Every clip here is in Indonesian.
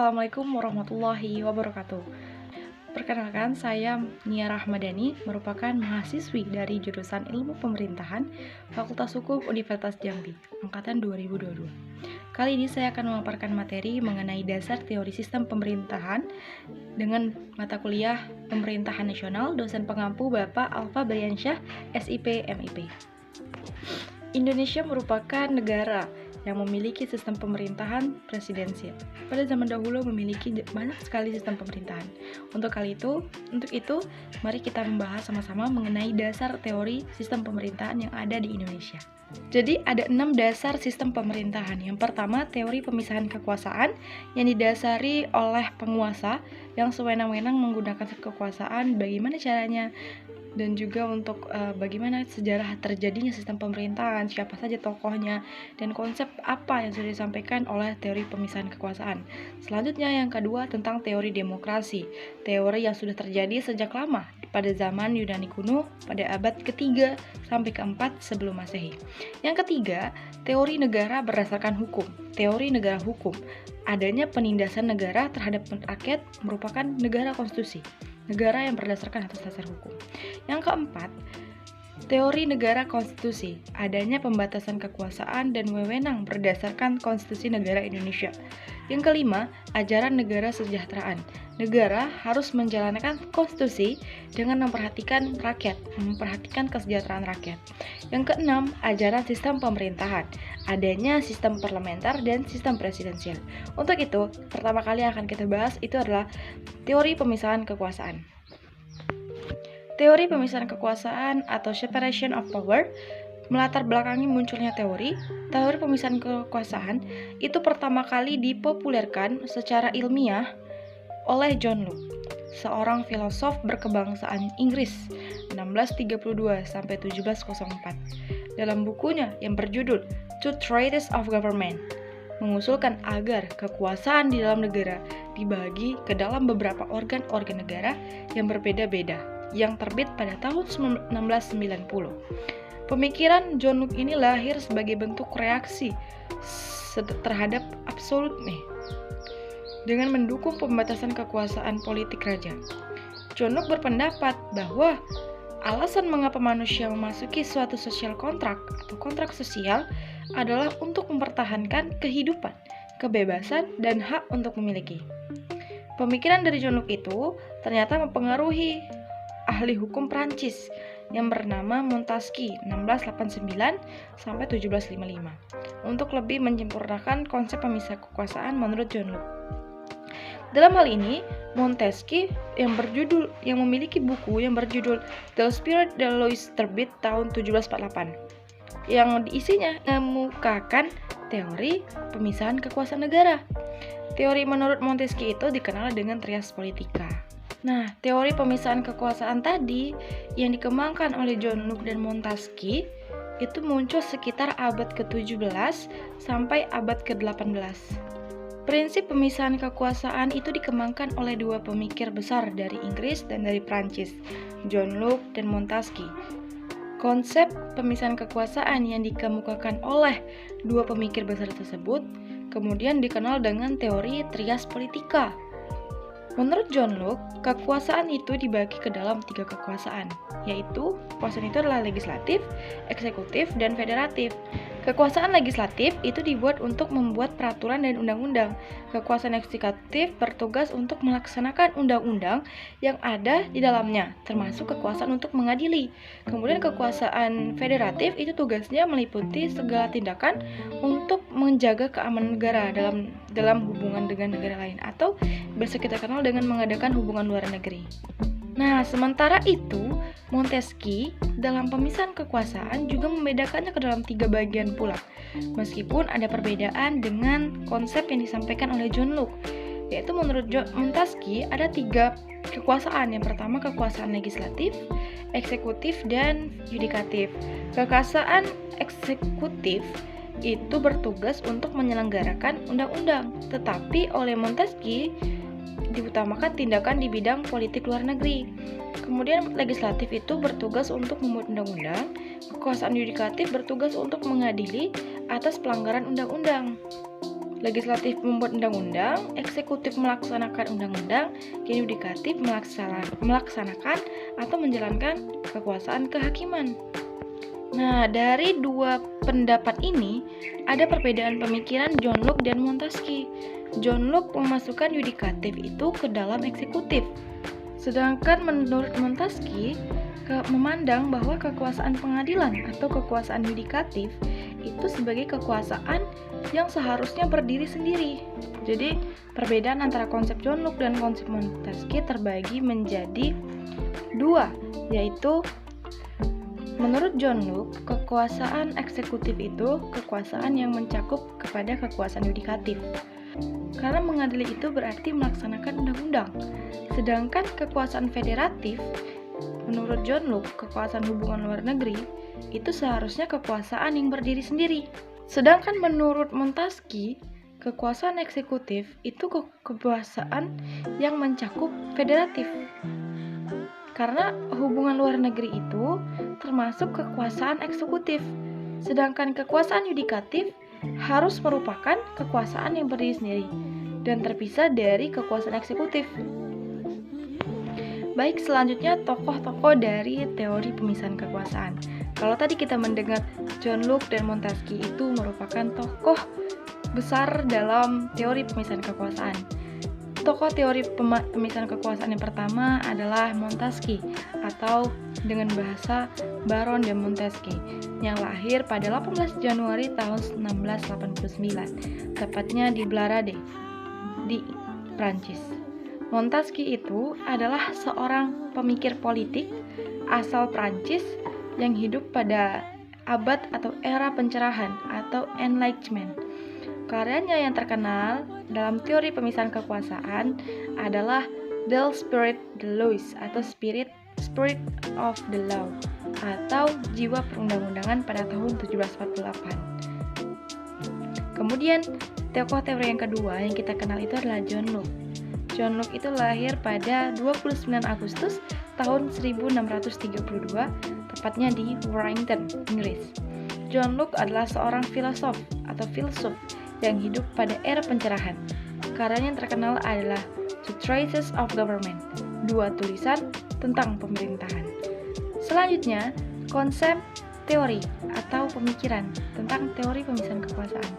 Assalamualaikum warahmatullahi wabarakatuh. Perkenalkan, saya Nia Rahmadani, merupakan mahasiswi dari jurusan Ilmu Pemerintahan, Fakultas Hukum Universitas Jambi, angkatan 2022. Kali ini saya akan memaparkan materi mengenai dasar teori sistem pemerintahan dengan mata kuliah Pemerintahan Nasional, dosen pengampu Bapak Alfa Briansyah, SIP, MIP. Indonesia merupakan negara yang memiliki sistem pemerintahan presidensial. Pada zaman dahulu memiliki banyak sekali sistem pemerintahan. Untuk itu, mari kita membahas sama-sama mengenai dasar teori sistem pemerintahan yang ada di Indonesia. Jadi ada 6 dasar sistem pemerintahan. Yang pertama, teori pemisahan kekuasaan yang didasari oleh penguasa yang sewenang-wenang menggunakan kekuasaan, bagaimana caranya, dan juga untuk bagaimana sejarah terjadinya sistem pemerintahan, siapa saja tokohnya, dan konsep apa yang sudah disampaikan oleh teori pemisahan kekuasaan. Selanjutnya yang kedua tentang teori demokrasi, teori yang sudah terjadi sejak lama pada zaman Yunani kuno pada abad ke-3 sampai ke-4 sebelum Masehi. Yang ketiga, teori negara berdasarkan hukum, teori negara hukum. Adanya penindasan negara terhadap rakyat merupakan negara konstitusi, negara yang berdasarkan atas dasar hukum. Yang keempat, teori negara konstitusi, adanya pembatasan kekuasaan dan wewenang berdasarkan konstitusi negara Indonesia. Yang kelima, ajaran negara kesejahteraan. Negara harus menjalankan konstitusi dengan memperhatikan rakyat, memperhatikan kesejahteraan rakyat. Yang keenam, ajaran sistem pemerintahan, adanya sistem parlementer dan sistem presidensial. Untuk itu, pertama kali yang akan kita bahas itu adalah teori pemisahan kekuasaan. Teori pemisahan kekuasaan atau separation of power melatar belakangi munculnya teori pemisahan kekuasaan itu pertama kali dipopulerkan secara ilmiah oleh John Locke, seorang filosof berkebangsaan Inggris 1632 sampai 1704. Dalam bukunya yang berjudul Two Treatises of Government, mengusulkan agar kekuasaan di dalam negara dibagi ke dalam beberapa organ-organ negara yang berbeda-beda, yang terbit pada tahun 1690. Pemikiran John Locke ini lahir sebagai bentuk reaksi terhadap absolutisme dengan mendukung pembatasan kekuasaan politik raja. John Locke berpendapat bahwa alasan mengapa manusia memasuki suatu social contract atau kontrak sosial adalah untuk mempertahankan kehidupan, kebebasan, dan hak untuk memiliki. Pemikiran dari John Locke itu ternyata mempengaruhi ahli hukum Prancis yang bernama Montesquieu 1689 sampai 1755 untuk lebih menyempurnakan konsep pemisah kekuasaan menurut John Locke. Dalam hal ini, Montesquieu yang memiliki buku yang berjudul The Spirit de Louis terbit tahun 1748 yang isinya mengemukakan teori pemisahan kekuasaan negara. Teori menurut Montesquieu itu dikenal dengan trias politica. Nah, teori pemisahan kekuasaan tadi yang dikembangkan oleh John Locke dan Montesquieu itu muncul sekitar abad ke-17 sampai abad ke-18. Prinsip pemisahan kekuasaan itu dikembangkan oleh dua pemikir besar dari Inggris dan dari Prancis, John Locke dan Montesquieu. Konsep pemisahan kekuasaan yang dikemukakan oleh dua pemikir besar tersebut kemudian dikenal dengan teori trias politica. Menurut John Locke, kekuasaan itu dibagi ke dalam 3 kekuasaan, yaitu kekuasaan itu adalah legislatif, eksekutif, dan federatif. Kekuasaan legislatif itu dibuat untuk membuat peraturan dan undang-undang. Kekuasaan eksekutif bertugas untuk melaksanakan undang-undang yang ada di dalamnya, termasuk kekuasaan untuk mengadili. Kemudian kekuasaan federatif itu tugasnya meliputi segala tindakan untuk menjaga keamanan negara dalam hubungan dengan negara lain, atau biasa kita kenal dengan mengadakan hubungan luar negeri. Nah, sementara itu, Montesquieu dalam pemisahan kekuasaan juga membedakannya ke dalam 3 bagian pula, meskipun ada perbedaan dengan konsep yang disampaikan oleh John Locke, yaitu menurut Montesquieu ada 3 kekuasaan. Yang pertama kekuasaan legislatif, eksekutif, dan yudikatif. Kekuasaan eksekutif itu bertugas untuk menyelenggarakan undang-undang, tetapi oleh Montesquieu diutamakan tindakan di bidang politik luar negeri. Kemudian legislatif itu bertugas untuk membuat undang-undang, kekuasaan yudikatif bertugas untuk mengadili atas pelanggaran undang-undang. Legislatif membuat undang-undang, eksekutif melaksanakan undang-undang, yudikatif melaksanakan atau menjalankan kekuasaan kehakiman. Nah, dari dua pendapat ini, ada perbedaan pemikiran John Locke dan Montesquieu. John Locke memasukkan yudikatif itu ke dalam eksekutif. Sedangkan menurut Montesquieu, memandang bahwa kekuasaan pengadilan atau kekuasaan yudikatif itu sebagai kekuasaan yang seharusnya berdiri sendiri. Jadi, perbedaan antara konsep John Locke dan konsep Montesquieu terbagi menjadi dua, yaitu menurut John Locke, kekuasaan eksekutif itu kekuasaan yang mencakup kepada kekuasaan yudikatif. Karena mengadili itu berarti melaksanakan undang-undang. Sedangkan kekuasaan federatif, menurut John Locke, kekuasaan hubungan luar negeri itu seharusnya kekuasaan yang berdiri sendiri. Sedangkan menurut Montesquieu, kekuasaan eksekutif itu kekuasaan yang mencakup federatif. Karena hubungan luar negeri itu termasuk kekuasaan eksekutif. Sedangkan kekuasaan yudikatif harus merupakan kekuasaan yang berdiri sendiri dan terpisah dari kekuasaan eksekutif. Baik, selanjutnya tokoh-tokoh dari teori pemisahan kekuasaan. Kalau tadi kita mendengar John Locke dan Montesquieu itu merupakan tokoh besar dalam teori pemisahan kekuasaan. Tokoh teori pemisahan kekuasaan yang pertama adalah Montesquieu atau dengan bahasa Baron de Montesquieu yang lahir pada 18 Januari tahun 1689, tepatnya di Blarade, di Prancis. Montesquieu itu adalah seorang pemikir politik asal Prancis yang hidup pada abad atau era pencerahan atau Enlightenment. Karyanya yang terkenal dalam teori pemisahan kekuasaan adalah Del Spirit de Lois atau Spirit of the Law atau Jiwa Perundang-undangan pada tahun 1748. Kemudian tokoh teori yang kedua yang kita kenal itu adalah John Locke. John Locke itu lahir pada 29 Agustus tahun 1632, tepatnya di Warrington, Inggris. John Locke adalah seorang filsuf yang hidup pada era pencerahan. Karyanya yang terkenal adalah The Traces of Government, 2 tulisan tentang pemerintahan. Selanjutnya, konsep teori atau pemikiran tentang teori pemisahan kekuasaan.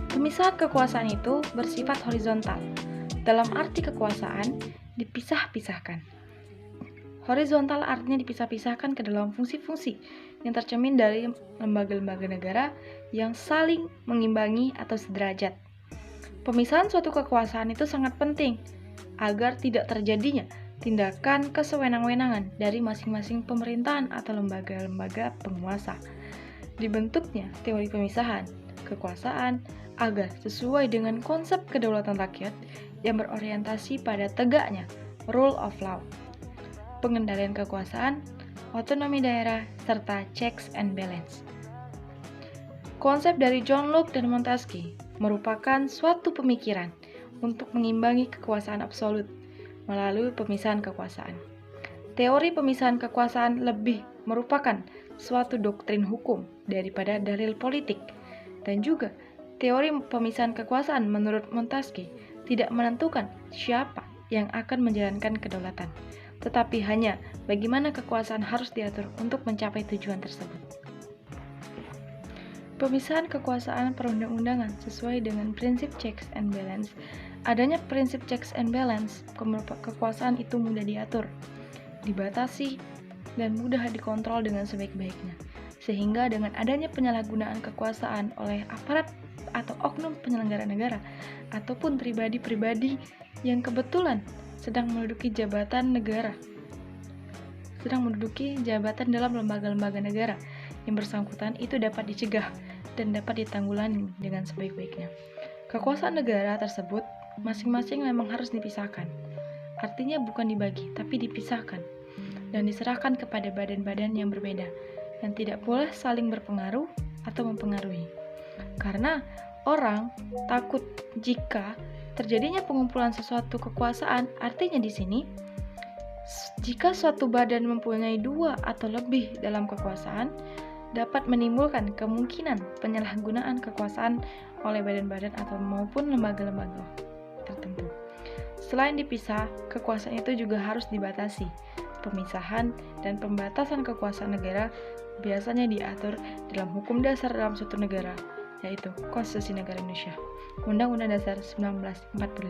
Pemisahan kekuasaan itu bersifat horizontal. Dalam arti kekuasaan dipisah-pisahkan. Horizontal artinya dipisah-pisahkan ke dalam fungsi-fungsi yang tercermin dari lembaga-lembaga negara yang saling mengimbangi atau sederajat. Pemisahan suatu kekuasaan itu sangat penting agar tidak terjadinya tindakan kesewenang-wenangan dari masing-masing pemerintahan atau lembaga-lembaga penguasa. Dibentuknya teori pemisahan kekuasaan agar sesuai dengan konsep kedaulatan rakyat yang berorientasi pada tegaknya rule of law, pengendalian kekuasaan, otonomi daerah, serta checks and balance. Konsep dari John Locke dan Montesquieu merupakan suatu pemikiran untuk mengimbangi kekuasaan absolut melalui pemisahan kekuasaan. Teori pemisahan kekuasaan lebih merupakan suatu doktrin hukum daripada dalil politik, dan juga teori pemisahan kekuasaan menurut Montesquieu tidak menentukan siapa yang akan menjalankan kedaulatan, tetapi hanya bagaimana kekuasaan harus diatur untuk mencapai tujuan tersebut. Pemisahan kekuasaan perundang-undangan sesuai dengan prinsip checks and balance. Adanya prinsip checks and balance, kekuasaan itu mudah diatur, dibatasi, dan mudah dikontrol dengan sebaik-baiknya. Sehingga dengan adanya penyalahgunaan kekuasaan oleh aparat atau oknum penyelenggara negara ataupun pribadi-pribadi yang kebetulan sedang menduduki jabatan dalam lembaga-lembaga negara yang bersangkutan itu dapat dicegah dan dapat ditanggulangi dengan sebaik-baiknya. Kekuasaan negara tersebut masing-masing memang harus dipisahkan. Artinya bukan dibagi, tapi dipisahkan dan diserahkan kepada badan-badan yang berbeda yang tidak boleh saling berpengaruh atau mempengaruhi. Karena orang takut jika terjadinya pengumpulan sesuatu kekuasaan, artinya di sini jika suatu badan mempunyai 2 atau lebih dalam kekuasaan, dapat menimbulkan kemungkinan penyalahgunaan kekuasaan oleh badan-badan atau maupun lembaga-lembaga tertentu. Selain dipisah, kekuasaan itu juga harus dibatasi. Pemisahan dan pembatasan kekuasaan negara biasanya diatur dalam hukum dasar dalam suatu negara, yaitu Konstitusi Negara Indonesia, Undang-Undang Dasar 1945.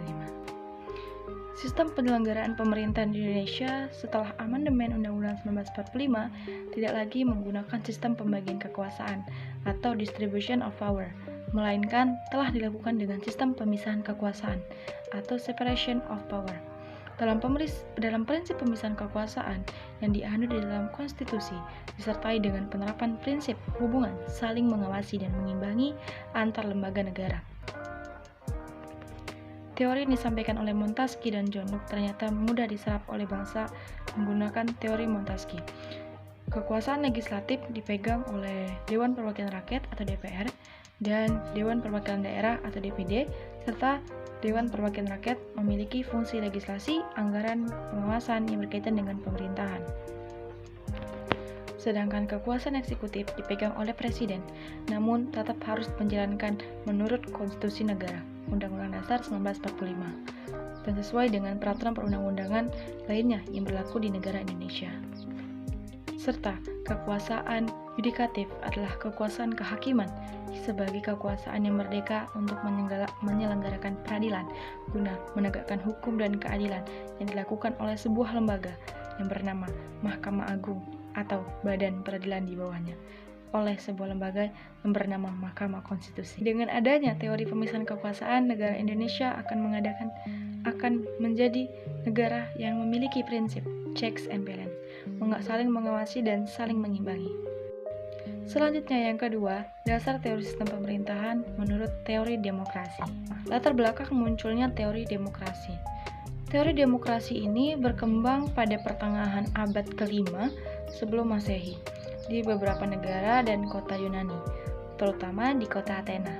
Sistem penyelenggaraan pemerintahan di Indonesia setelah amandemen Undang-Undang 1945 tidak lagi menggunakan sistem pembagian kekuasaan atau distribution of power, melainkan telah dilakukan dengan sistem pemisahan kekuasaan atau separation of power. Dalam prinsip pemisahan kekuasaan yang dianut di dalam konstitusi, disertai dengan penerapan prinsip hubungan saling mengawasi dan mengimbangi antar lembaga negara. Teori yang disampaikan oleh Montesquieu dan John Locke ternyata mudah diserap oleh bangsa menggunakan teori Montesquieu. Kekuasaan legislatif dipegang oleh Dewan Perwakilan Rakyat atau DPR dan Dewan Perwakilan Daerah atau DPD, serta Dewan Perwakilan Rakyat memiliki fungsi legislasi, anggaran, pengawasan yang berkaitan dengan pemerintahan. Sedangkan kekuasaan eksekutif dipegang oleh presiden, namun tetap harus menjalankan menurut konstitusi negara, Undang-Undang Dasar 1945, dan sesuai dengan peraturan perundang-undangan lainnya yang berlaku di negara Indonesia. Serta kekuasaan yudikatif adalah kekuasaan kehakiman sebagai kekuasaan yang merdeka untuk menyelenggarakan peradilan guna menegakkan hukum dan keadilan yang dilakukan oleh sebuah lembaga yang bernama Mahkamah Agung atau badan peradilan di bawahnya oleh sebuah lembaga yang bernama Mahkamah Konstitusi. Dengan adanya teori pemisahan kekuasaan, negara Indonesia akan menjadi negara yang memiliki prinsip checks and balance, saling mengawasi dan saling mengimbangi. Selanjutnya yang kedua, dasar teori sistem pemerintahan menurut teori demokrasi. Latar belakang munculnya teori demokrasi. Teori demokrasi ini berkembang pada pertengahan abad ke-5 sebelum Masehi di beberapa negara dan kota Yunani, terutama di kota Athena.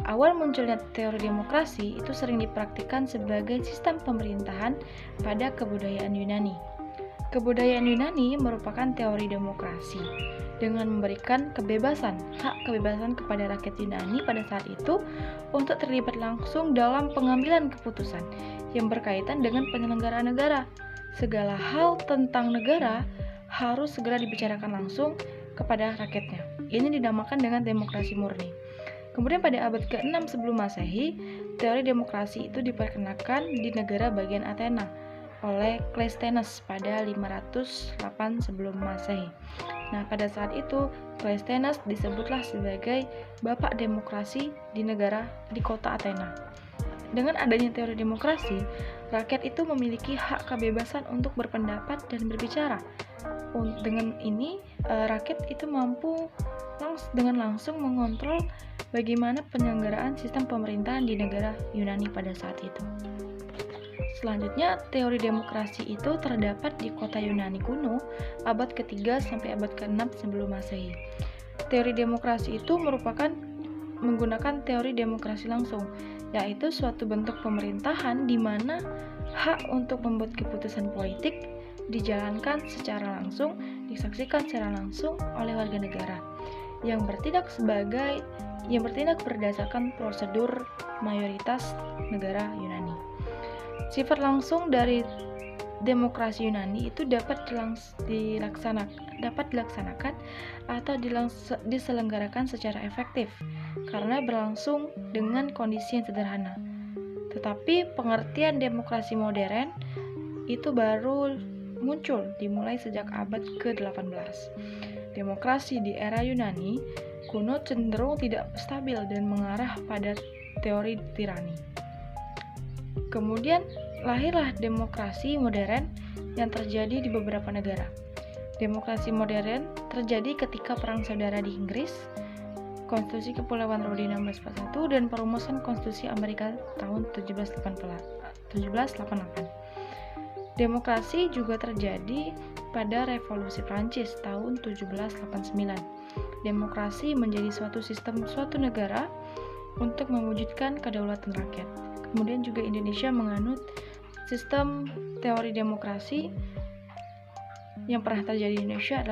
Awal munculnya teori demokrasi itu sering dipraktikkan sebagai sistem pemerintahan pada kebudayaan Yunani. Kebudayaan Yunani merupakan teori demokrasi dengan memberikan hak kebebasan kepada rakyat Yunani pada saat itu untuk terlibat langsung dalam pengambilan keputusan yang berkaitan dengan penyelenggaraan negara. Segala hal tentang negara harus segera dibicarakan langsung kepada rakyatnya. Ini dinamakan dengan demokrasi murni. Kemudian pada abad ke-6 sebelum Masehi, teori demokrasi itu diperkenalkan di negara bagian Athena oleh Cleisthenes pada 508 sebelum Masehi. Nah, pada saat itu Cleisthenes disebutlah sebagai bapak demokrasi di kota Athena. Dengan adanya teori demokrasi, rakyat itu memiliki hak kebebasan untuk berpendapat dan berbicara. Dengan ini, rakyat itu mampu dengan langsung mengontrol bagaimana penyelenggaraan sistem pemerintahan di negara Yunani pada saat itu. Selanjutnya, teori demokrasi itu terdapat di kota Yunani kuno abad ke-3 sampai abad ke-6 sebelum Masehi. Teori demokrasi itu menggunakan teori demokrasi langsung, yaitu suatu bentuk pemerintahan di mana hak untuk membuat keputusan politik dijalankan secara langsung, disaksikan secara langsung oleh warga negara yang bertindak berdasarkan prosedur mayoritas negara Yunani. Sifat langsung dari demokrasi Yunani itu dapat dilaksanakan atau diselenggarakan secara efektif karena berlangsung dengan kondisi yang sederhana. Tetapi pengertian demokrasi modern itu baru muncul dimulai sejak abad ke-18. Demokrasi di era Yunani kuno cenderung tidak stabil dan mengarah pada teori tirani. Kemudian lahirlah demokrasi modern yang terjadi di beberapa negara. Demokrasi modern terjadi ketika Perang Saudara di Inggris, Konstitusi Kepulauan Riau di 1641, dan perumusan Konstitusi Amerika tahun 1788. Demokrasi juga terjadi pada Revolusi Prancis tahun 1789. Demokrasi menjadi suatu negara untuk mewujudkan kedaulatan rakyat. Kemudian juga Indonesia menganut sistem teori demokrasi yang pernah terjadi di Indonesia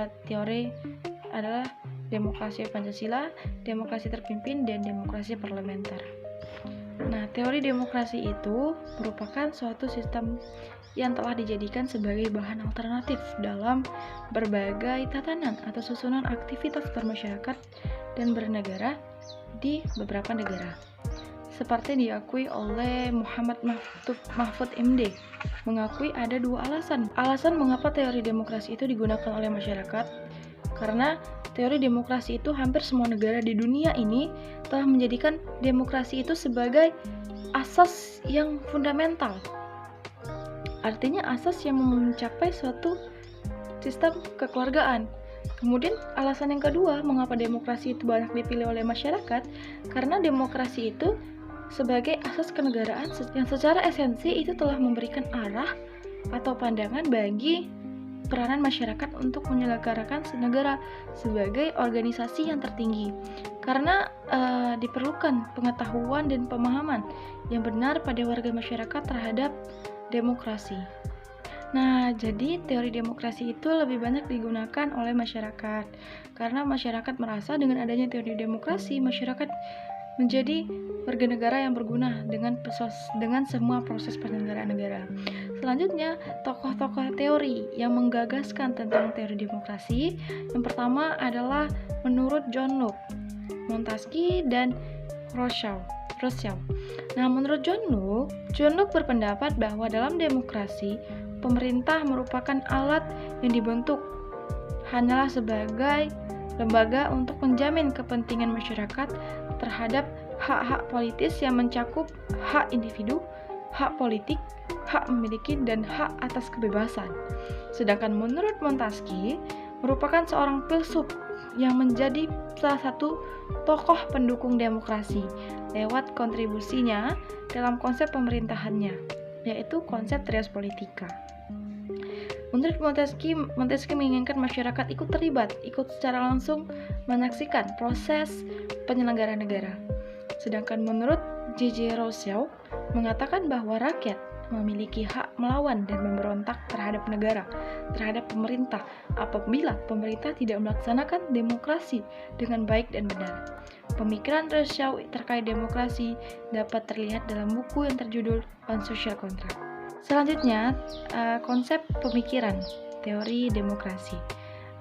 adalah demokrasi Pancasila, demokrasi terpimpin, dan demokrasi parlementer. Nah, teori demokrasi itu merupakan suatu sistem yang telah dijadikan sebagai bahan alternatif dalam berbagai tatanan atau susunan aktivitas bermasyarakat dan bernegara di beberapa negara. Seperti diakui oleh Muhammad Mahfud MD, mengakui ada dua alasan. Alasan mengapa teori demokrasi itu digunakan oleh masyarakat, karena teori demokrasi itu hampir semua negara di dunia ini telah menjadikan demokrasi itu sebagai asas yang fundamental. Artinya asas yang mencapai suatu sistem kekeluargaan. Kemudian alasan yang kedua, mengapa demokrasi itu banyak dipilih oleh masyarakat? Karena demokrasi itu sebagai asas kenegaraan yang secara esensi itu telah memberikan arah atau pandangan bagi peranan masyarakat untuk menyelenggarakan negara sebagai organisasi yang tertinggi. Karena diperlukan pengetahuan dan pemahaman yang benar pada warga masyarakat terhadap demokrasi. Nah, jadi teori demokrasi itu lebih banyak digunakan oleh masyarakat karena masyarakat merasa dengan adanya teori demokrasi, masyarakat menjadi warga negara yang berguna dengan semua proses penyelenggaraan negara. Selanjutnya, tokoh-tokoh teori yang menggagaskan tentang teori demokrasi, yang pertama adalah menurut John Locke, Montesquieu, dan Rousseau. Nah, menurut John Locke berpendapat bahwa dalam demokrasi, pemerintah merupakan alat yang dibentuk hanyalah sebagai lembaga untuk menjamin kepentingan masyarakat terhadap hak-hak politis yang mencakup hak individu, hak politik, hak memiliki, dan hak atas kebebasan. Sedangkan menurut Montesquieu, merupakan seorang filsuf yang menjadi salah satu tokoh pendukung demokrasi lewat kontribusinya dalam konsep pemerintahannya, yaitu konsep Trias Politica. Menurut Montesquieu menginginkan masyarakat ikut terlibat, ikut secara langsung menyaksikan proses penyelenggaraan negara. Sedangkan menurut J.J. Rousseau mengatakan bahwa rakyat memiliki hak melawan dan memberontak terhadap negara, terhadap pemerintah, apabila pemerintah tidak melaksanakan demokrasi dengan baik dan benar. Pemikiran Rousseau terkait demokrasi dapat terlihat dalam buku yang terjudul On Social Contract. Selanjutnya, konsep pemikiran teori demokrasi.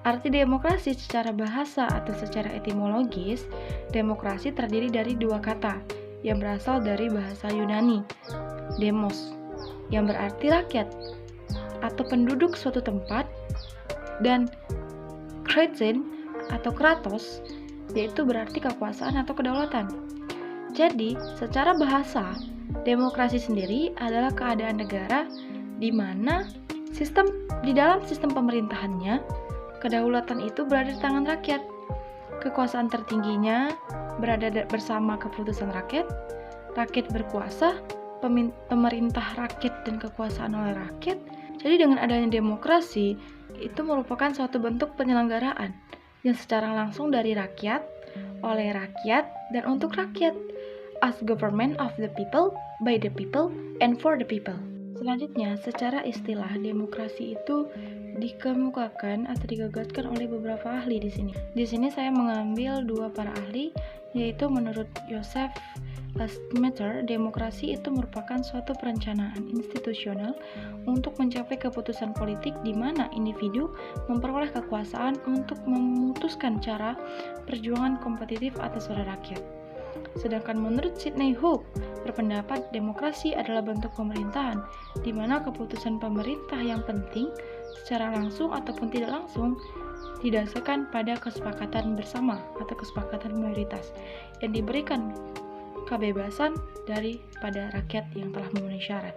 Arti demokrasi secara bahasa atau secara etimologis, demokrasi terdiri dari dua kata yang berasal dari bahasa Yunani, demos, yang berarti rakyat atau penduduk suatu tempat, dan kraton atau kratos, yaitu berarti kekuasaan atau kedaulatan. Jadi, secara bahasa, demokrasi sendiri adalah keadaan negara di mana di dalam sistem pemerintahannya, kedaulatan itu berada di tangan rakyat. Kekuasaan tertingginya berada bersama keputusan rakyat, rakyat berkuasa, pemerintah rakyat dan kekuasaan oleh rakyat. Jadi dengan adanya demokrasi, itu merupakan suatu bentuk penyelenggaraan yang secara langsung dari rakyat, oleh rakyat, dan untuk rakyat, as government of the people, by the people, and for the people. Selanjutnya, secara istilah demokrasi itu dikemukakan atau digagaskan oleh beberapa ahli di sini. Di sini saya mengambil dua para ahli, yaitu menurut Joseph Schumpeter, demokrasi itu merupakan suatu perencanaan institusional untuk mencapai keputusan politik di mana individu memperoleh kekuasaan untuk memutuskan cara perjuangan kompetitif atas suara rakyat. Sedangkan menurut Sidney Hook, berpendapat demokrasi adalah bentuk pemerintahan di mana keputusan pemerintah yang penting secara langsung ataupun tidak langsung didasarkan pada kesepakatan bersama atau kesepakatan mayoritas yang diberikan kebebasan daripada rakyat yang telah memenuhi syarat.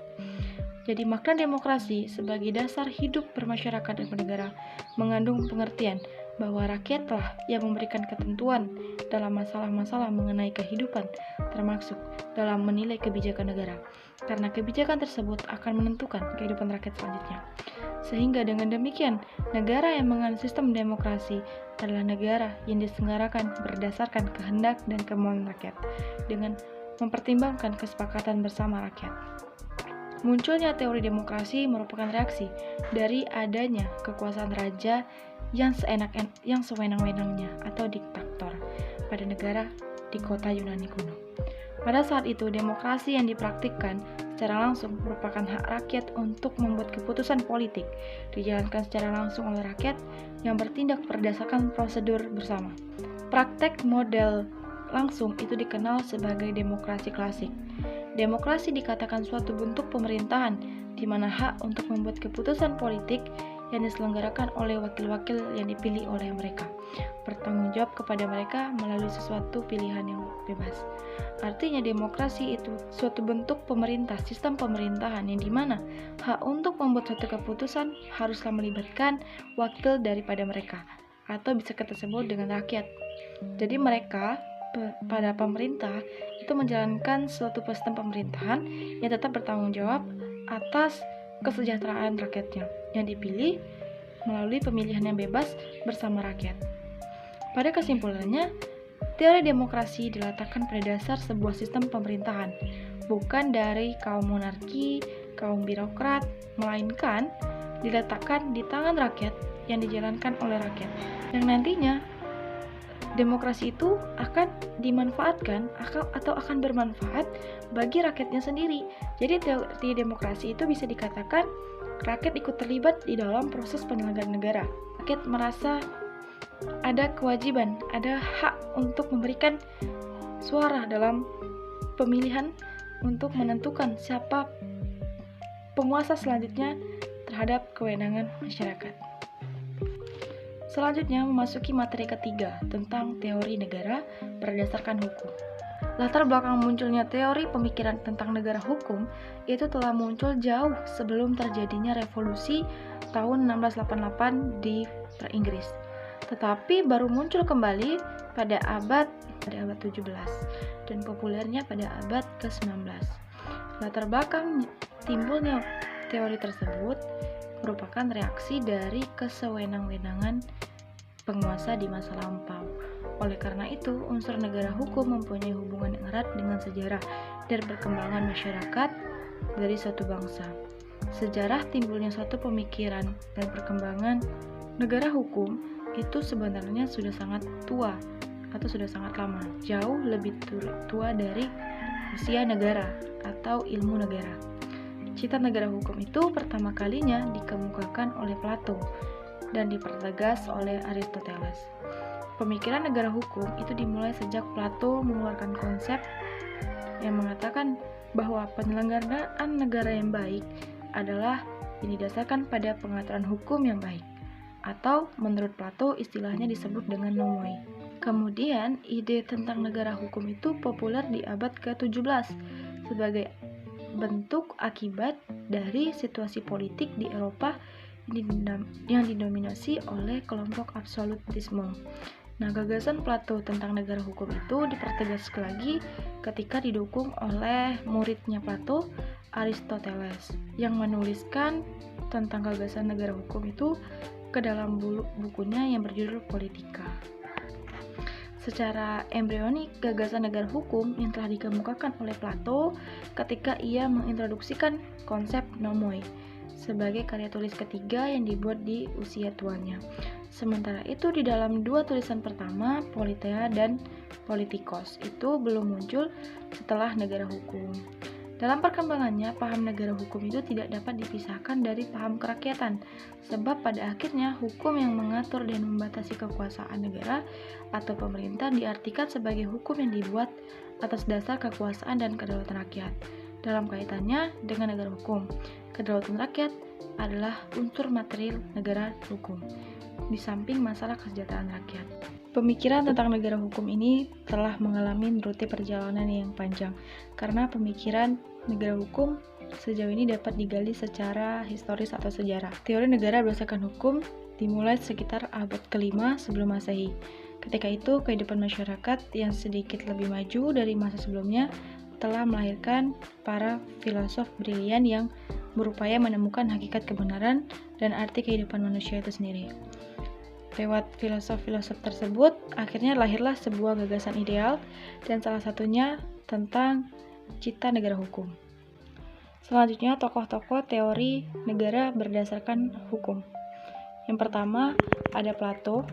Jadi makna demokrasi sebagai dasar hidup bermasyarakat dan bernegara mengandung pengertian bahwa rakyatlah yang memberikan ketentuan dalam masalah-masalah mengenai kehidupan, termasuk dalam menilai kebijakan negara, karena kebijakan tersebut akan menentukan kehidupan rakyat selanjutnya. Sehingga dengan demikian, negara yang menganut sistem demokrasi adalah negara yang diselenggarakan berdasarkan kehendak dan kemauan rakyat, dengan mempertimbangkan kesepakatan bersama rakyat. Munculnya teori demokrasi merupakan reaksi dari adanya kekuasaan raja yang sewenang-wenangnya atau diktator pada negara di kota Yunani kuno. Pada saat itu, demokrasi yang dipraktikkan secara langsung merupakan hak rakyat untuk membuat keputusan politik, dijalankan secara langsung oleh rakyat yang bertindak berdasarkan prosedur bersama. Praktek model langsung itu dikenal sebagai demokrasi klasik. Demokrasi dikatakan suatu bentuk pemerintahan di mana hak untuk membuat keputusan politik yang diselenggarakan oleh wakil-wakil yang dipilih oleh mereka bertanggung jawab kepada mereka melalui sesuatu pilihan yang bebas. Artinya demokrasi itu suatu bentuk pemerintah, sistem pemerintahan yang dimana hak untuk membuat suatu keputusan haruslah melibatkan wakil daripada mereka, atau bisa kita sebut dengan rakyat. Jadi mereka pada pemerintah itu menjalankan suatu sistem pemerintahan yang tetap bertanggung jawab atas kesejahteraan rakyatnya yang dipilih melalui pemilihan yang bebas bersama rakyat. Pada kesimpulannya, teori demokrasi diletakkan pada dasar sebuah sistem pemerintahan, bukan dari kaum monarki, kaum birokrat, melainkan diletakkan di tangan rakyat yang dijalankan oleh rakyat. Yang nantinya demokrasi itu akan dimanfaatkan atau akan bermanfaat bagi rakyatnya sendiri. Jadi teori demokrasi itu bisa dikatakan rakyat ikut terlibat di dalam proses penyelenggaraan negara. Rakyat merasa ada kewajiban, ada hak untuk memberikan suara dalam pemilihan untuk menentukan siapa penguasa selanjutnya terhadap kewenangan masyarakat. Selanjutnya memasuki materi ketiga tentang teori negara berdasarkan hukum. Latar belakang munculnya teori pemikiran tentang negara hukum itu telah muncul jauh sebelum terjadinya revolusi tahun 1688 di Inggris. Tetapi baru muncul kembali pada abad 17 dan populernya pada abad ke-19. Latar belakang timbulnya teori tersebut merupakan reaksi dari kesewenang-wenangan penguasa di masa lampau. Oleh karena itu, unsur negara hukum mempunyai hubungan yang erat dengan sejarah dan perkembangan masyarakat dari suatu bangsa. Sejarah timbulnya suatu pemikiran dan perkembangan negara hukum itu sebenarnya sudah sangat tua atau sudah sangat lama, jauh lebih tua dari usia negara atau ilmu negara. Cita negara hukum itu pertama kalinya dikemukakan oleh Plato dan dipertegas oleh Aristoteles. Pemikiran negara hukum itu dimulai sejak Plato mengeluarkan konsep yang mengatakan bahwa penyelenggaraan negara yang baik adalah yang didasarkan pada pengaturan hukum yang baik, atau menurut Plato istilahnya disebut dengan nomoi. Kemudian ide tentang negara hukum itu populer di abad ke-17 sebagai bentuk akibat dari situasi politik di Eropa yang didominasi oleh kelompok absolutisme. Nah, gagasan Plato tentang negara hukum itu dipertegas lagi ketika didukung oleh muridnya Plato, Aristoteles, yang menuliskan tentang gagasan negara hukum itu ke dalam bukunya yang berjudul Politika. Secara embrionik, gagasan negara hukum yang telah dikemukakan oleh Plato ketika ia mengintroduksikan konsep nomoi sebagai karya tulis ketiga yang dibuat di usia tuanya. Sementara itu di dalam dua tulisan pertama, Politeia dan Politikos, itu belum muncul setelah negara hukum. Dalam perkembangannya, paham negara hukum itu tidak dapat dipisahkan dari paham kerakyatan, sebab pada akhirnya hukum yang mengatur dan membatasi kekuasaan negara atau pemerintah diartikan sebagai hukum yang dibuat atas dasar kekuasaan dan kedaulatan rakyat. Dalam kaitannya dengan negara hukum, kedaulatan rakyat adalah unsur material negara hukum, di samping masalah kesejahteraan rakyat. Pemikiran tentang negara hukum ini telah mengalami rute perjalanan yang panjang, karena pemikiran negara hukum sejauh ini dapat digali secara historis atau sejarah. Teori negara berdasarkan hukum dimulai sekitar abad ke-5 sebelum Masehi. Ketika itu, kehidupan masyarakat yang sedikit lebih maju dari masa sebelumnya telah melahirkan para filosof brilian yang berupaya menemukan hakikat kebenaran dan arti kehidupan manusia itu sendiri. Lewat filosof-filosof tersebut, akhirnya lahirlah sebuah gagasan ideal dan salah satunya tentang cita negara hukum. Selanjutnya, tokoh-tokoh teori negara berdasarkan hukum. Yang pertama ada Plato.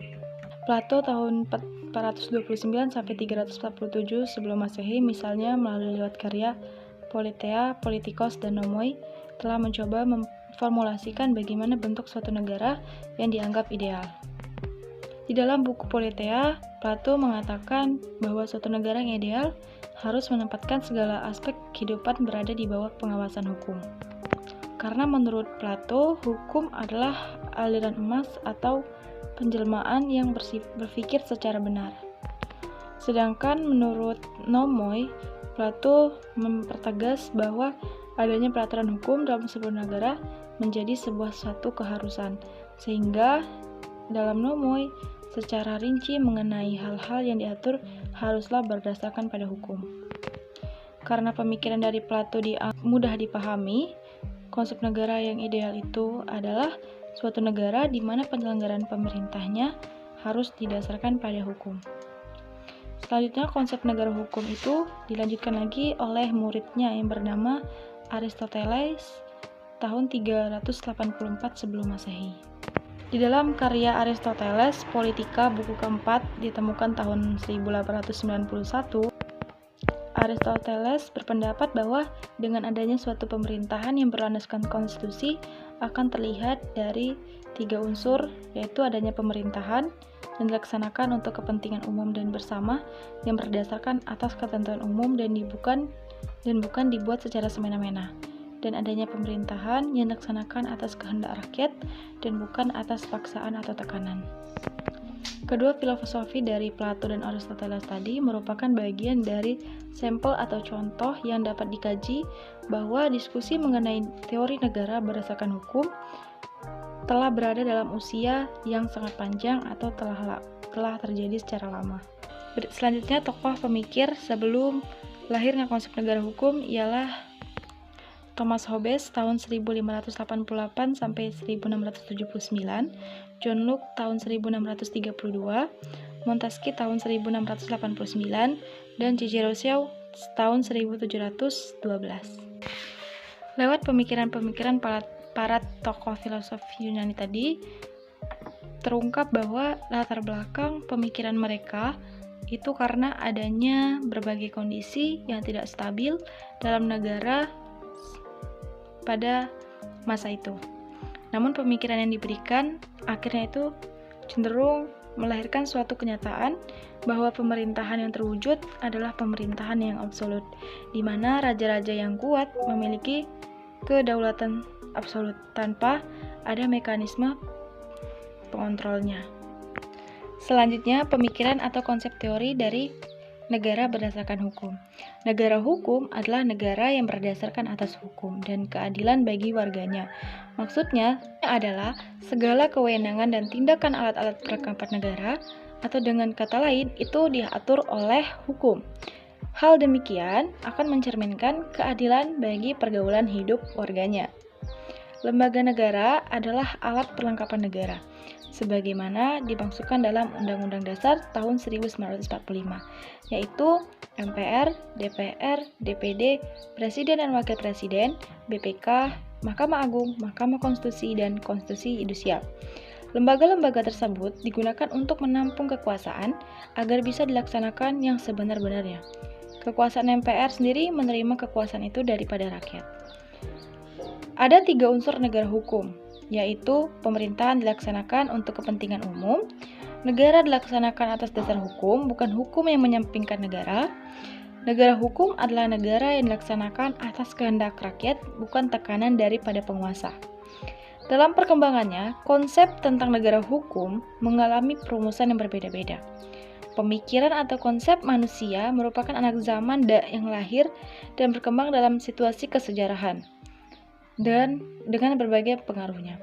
Plato tahun 429 sampai 347 sebelum Masehi, misalnya melalui lewat karya Politeia, Politikos, dan Nomoi, telah mencoba memformulasikan bagaimana bentuk suatu negara yang dianggap ideal. Di dalam buku Politeia, Plato mengatakan bahwa suatu negara yang ideal harus menempatkan segala aspek kehidupan berada di bawah pengawasan hukum. Karena menurut Plato, hukum adalah aliran emas atau penjelmaan yang berpikir secara benar. Sedangkan menurut Nomoi, Plato mempertegas bahwa adanya peraturan hukum dalam sebuah negara menjadi suatu keharusan, sehingga dalam Nomoi secara rinci mengenai hal-hal yang diatur haruslah berdasarkan pada hukum. Karena pemikiran dari Plato mudah dipahami, konsep negara yang ideal itu adalah suatu negara di mana penyelenggaraan pemerintahnya harus didasarkan pada hukum. Selanjutnya, konsep negara hukum itu dilanjutkan lagi oleh muridnya yang bernama Aristoteles tahun 384 sebelum Masehi. Di dalam karya Aristoteles, Politika buku keempat ditemukan tahun 1891, Aristoteles berpendapat bahwa dengan adanya suatu pemerintahan yang berlandaskan konstitusi akan terlihat dari 3 unsur, yaitu adanya pemerintahan yang dilaksanakan untuk kepentingan umum dan bersama yang berdasarkan atas ketentuan umum dan bukan dibuat secara semena-mena, dan adanya pemerintahan yang dilaksanakan atas kehendak rakyat dan bukan atas paksaan atau tekanan. Kedua filosofi dari Plato dan Aristoteles tadi merupakan bagian dari sampel atau contoh yang dapat dikaji bahwa diskusi mengenai teori negara berdasarkan hukum telah berada dalam usia yang sangat panjang atau telah terjadi secara lama. Selanjutnya, tokoh pemikir sebelum lahirnya konsep negara hukum ialah Thomas Hobbes tahun 1588 sampai 1679, John Locke tahun 1632, Montesquieu tahun 1689, dan J.J. Rousseau tahun 1712. Lewat pemikiran-pemikiran para tokoh filosofi Yunani tadi, terungkap bahwa latar belakang pemikiran mereka itu karena adanya berbagai kondisi yang tidak stabil dalam negara pada masa itu. Namun pemikiran yang diberikan akhirnya itu cenderung melahirkan suatu kenyataan bahwa pemerintahan yang terwujud adalah pemerintahan yang absolut, di mana raja-raja yang kuat memiliki kedaulatan absolut tanpa ada mekanisme pengontrolnya. Selanjutnya, pemikiran atau konsep teori dari negara berdasarkan hukum. Negara hukum adalah negara yang berdasarkan atas hukum dan keadilan bagi warganya. Maksudnya adalah segala kewenangan dan tindakan alat-alat perangkat negara, atau dengan kata lain, itu diatur oleh hukum. Hal demikian akan mencerminkan keadilan bagi pergaulan hidup warganya. Lembaga negara adalah alat perlengkapan negara, sebagaimana dimaksudkan dalam Undang-Undang Dasar tahun 1945, yaitu MPR, DPR, DPD, Presiden dan Wakil Presiden, BPK, Mahkamah Agung, Mahkamah Konstitusi, dan Konstitusi Yudisial. Lembaga-lembaga tersebut digunakan untuk menampung kekuasaan agar bisa dilaksanakan yang sebenar-benarnya. Kekuasaan MPR sendiri menerima kekuasaan itu daripada rakyat. Ada 3 unsur negara hukum, yaitu pemerintahan dilaksanakan untuk kepentingan umum, negara dilaksanakan atas dasar hukum, bukan hukum yang menyampingkan negara. Negara hukum adalah negara yang dilaksanakan atas kehendak rakyat, bukan tekanan daripada penguasa. Dalam perkembangannya, konsep tentang negara hukum mengalami perumusan yang berbeda-beda. Pemikiran atau konsep manusia merupakan anak zaman yang lahir dan berkembang dalam situasi kesejarahan dan dengan berbagai pengaruhnya.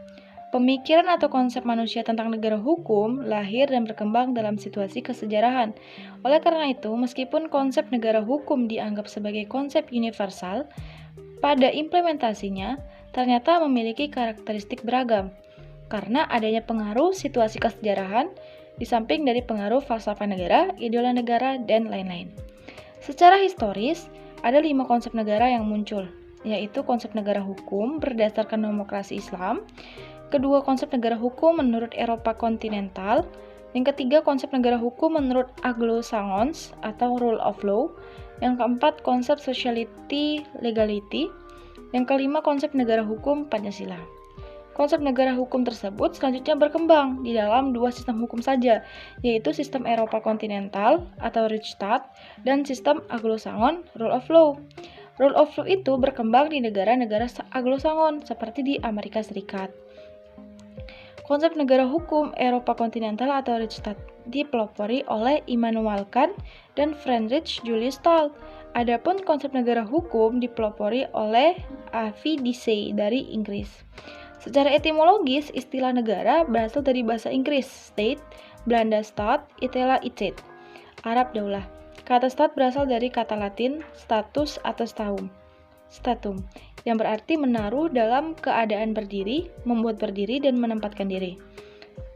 Pemikiran atau konsep manusia tentang negara hukum lahir dan berkembang dalam situasi kesejarahan. Oleh karena itu, meskipun konsep negara hukum dianggap sebagai konsep universal, pada implementasinya ternyata memiliki karakteristik beragam karena adanya pengaruh situasi kesejarahan di samping dari pengaruh falsafah negara, ideologi negara, dan lain-lain. Secara historis, ada 5 konsep negara yang muncul, yaitu konsep negara hukum berdasarkan demokrasi Islam, Kedua, konsep negara hukum menurut Eropa kontinental. Yang ketiga, konsep negara hukum menurut Anglo-Saxons atau rule of law. Yang keempat, konsep sociality legality. Yang kelima, konsep negara hukum Pancasila. Konsep negara hukum tersebut selanjutnya berkembang di dalam dua sistem hukum saja, yaitu sistem Eropa kontinental atau Rechtsstaat dan sistem Anglo-Saxon rule of law. Rule of law itu berkembang di negara-negara Anglo-Saxon seperti di Amerika Serikat. Konsep negara hukum Eropa kontinental atau Rechtsstaat dipelopori oleh Immanuel Kant dan Friedrich Julius Stahl. Adapun konsep negara hukum dipelopori oleh Avi Dicey dari Inggris. Secara etimologis, istilah negara berasal dari bahasa Inggris state, Belanda staat, Itala icet, Arab daulah. Kata stat berasal dari kata Latin status atau statum, yang berarti menaruh dalam keadaan berdiri, membuat berdiri, dan menempatkan diri.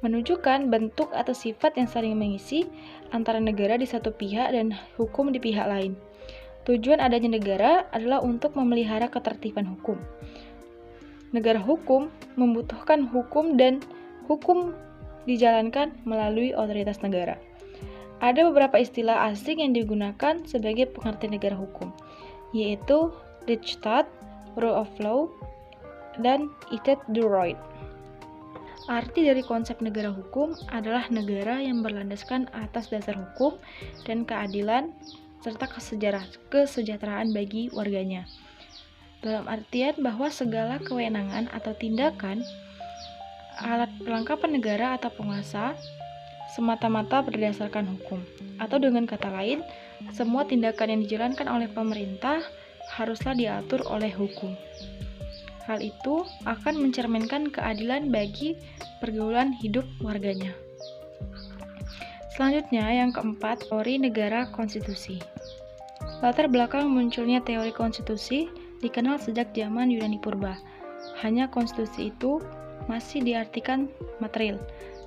Menunjukkan bentuk atau sifat yang saling mengisi antara negara di satu pihak dan hukum di pihak lain. Tujuan adanya negara adalah untuk memelihara ketertiban hukum. Negara hukum membutuhkan hukum dan hukum dijalankan melalui otoritas negara. Ada beberapa istilah asing yang digunakan sebagai pengertian negara hukum, yaitu Rechtsstaat, rule of law, dan etat de droit. Arti dari konsep negara hukum adalah negara yang berlandaskan atas dasar hukum dan keadilan serta kesejahteraan bagi warganya. Dalam artian bahwa segala kewenangan atau tindakan alat perlengkapan negara atau penguasa semata-mata berdasarkan hukum. Atau dengan kata lain, semua tindakan yang dijalankan oleh pemerintah haruslah diatur oleh hukum. Hal itu akan mencerminkan keadilan bagi pergaulan hidup warganya. Selanjutnya, yang keempat, teori negara konstitusi. Latar belakang munculnya teori konstitusi dikenal sejak zaman Yunani Purba. Hanya konstitusi itu masih diartikan material,